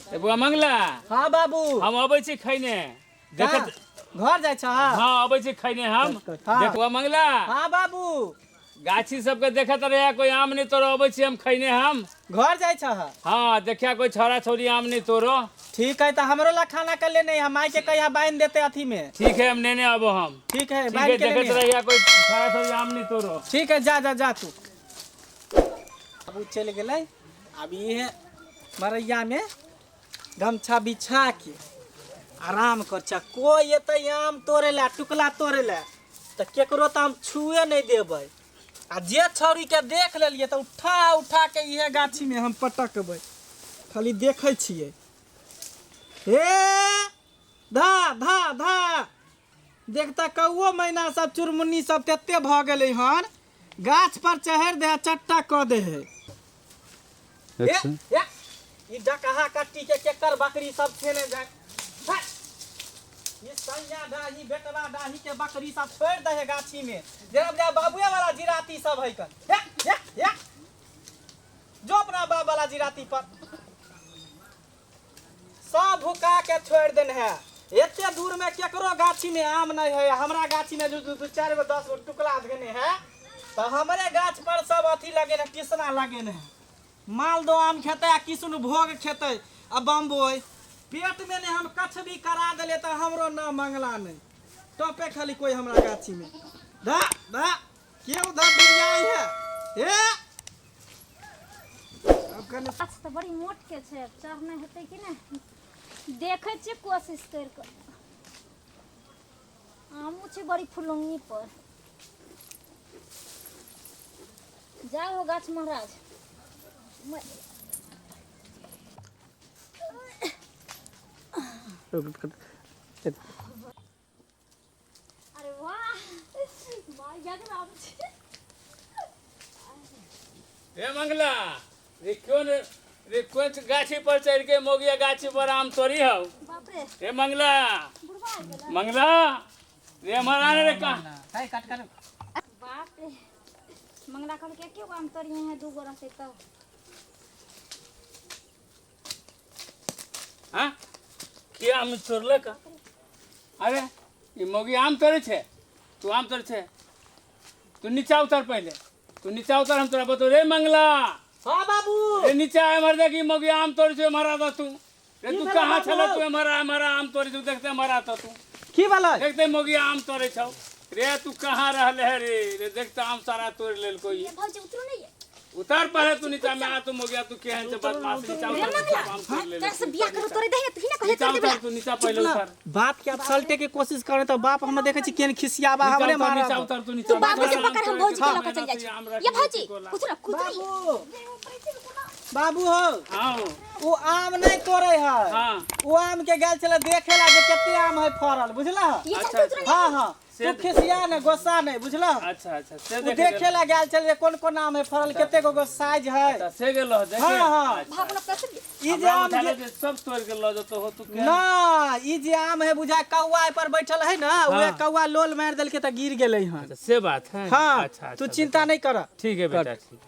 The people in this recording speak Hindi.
बुआ मंगला। हाँ बाबू हम अबै छी खैने देखत घर जाय छ। हाँ अबै छी खैने हम देख बुआ मंगला। हाँ बाबू गाछी सबके देखत रहे कोई आम नहीं तोरो अबै छी हम खैने हम घर जाय छ। हाँ देखिया कोई छोरा छोरी आम नहीं तोरो। ठीक है तो हमरो ला खाना कर लेने हम माई के कहिया बांध देते अथी में। ठीक है हम लेने आबो हम। ठीक है ठीक है देखत रहिया कोई छोरा छोरी आम नहीं तोरो। ठीक है जा जा जा तू। बाबू चल गेलै अब ये मरैया में गमछा बिछा के आराम कर छ। कोई एतै आम तोड़े ला टुकला तोड़े ला तो केकरो तो हम छुए नहीं देबै। आ जे छौरी के देख लेलिए तो उठा उठा के इहे गाछी में हम पटकबै। खाली देखै छियै। हे धा धा धा देखता कौओ मैना सब चुरमुन्नी सब तेते भ गेलै हन गाछ पर चढ़ दे चट्टा क दे है। ई डकहा कट्टी के केकर बकरी सब खेने जाए। ये सैया डाही बेटवा डाही के बकरी सब छोड़ दे है गाछी में। जरा बाबुए वाला जिराती सब है कर जो अपना बाप वाला जिराती पर सब भुका के छोड़ देने है। एते दूर में केकरो गाछी में आम नहीं है। हमरा गाछी में जो 4 गो 10 गो टुकड़ा देने है तो हमरे गाछ पर सब अथी लगे है किसना लगे है। मालदो आम खेते किसुन भोग खेते अब बम्बोई पेट में ने हम कछ भी करा दिले तो हमरो ना मंगला नहीं टोपे खाली कोई हमरा गाछी में धा धा क्यों धा बिरियाई है। ए अब कने गाछ तो बड़ी मोट के छे चढ़ने हेतै कि ना देखे छे कोशिश कर के। आमू छे बड़ी फुलंगी पर जाओ गाछ महाराज। अरे वाह माय याद आम छे। ए मंगला रे क्यों गाछी पर चढ़ के मोगिया गाछी पर आम तोड़ी हो। बाप रे ए मंगला बुढ़वा आ गेला। मंगला रे हमारा रे का है कट कर। बाप रे मंगला कल के क्यों काम तोड़ी है 2 गो रहते तो। हाँ क्या आम तोड़ले का। अरे ये मोगी आम तोड़े छे तू आम तोड़े छे तू नीचा उतर पहले तू नीचा उतर हम तोरा बतो रे मंगला। हाँ बाबू रे नीचा है मर देखी मोगी आम तोड़े छे मारा तो तू रे तू कहाँ चले तू हमारा आम तोड़े तू देखते मारा तो तू की वाला देखते मोगी आम तोड़े छौ रे तू कहाँ रहले है रे देखते आम सारा तोड़ लेल कोई। ये भौजी उतरो नहीं है। उतर पहले तू नीचा में आ तू मोगिया तू केहन से बदमाश नीचा रे उतर मंगला आम तोड़ ले तेरे से बियाह करो तोरे दही तू ही ना कहे नीचा चल उतर तू नीचा पहले उतर बाप के आप सलटे के कोशिश करे तो बाप हम देखे छी केन खिसियाबा हमरे मारा। नीचा उतर तू नीचा तू बाबू से पकड़ हम भौजी के लौका चल जाए। ये भौजी कुछ ना खुद नहीं बाबू बाबू हो हाँ वो आम नहीं तोड़े है। हाँ वो आम के गाल चले देखे ला जे केते आम है फरल बुझला। ये अच्छा, चल तू हाँ हाँ तू खिसिया ने गुस्सा नहीं बुझला। अच्छा अच्छा से वो देखे ला गाल चले कौन कौन आम है फरल केते गो साइज है। अच्छा से गेलो देखे हाँ हाँ भागना कैसे ई जे आम जे सब तोड़ के लो जतो हो तू के ना ई जे आम है बुझा कौवा पर बैठल है ना वो कौवा लोल मार देल के त गिर गेलै हन। से बात है। हाँ अच्छा तू चिंता नहीं कर। ठीक है बेटा ठीक।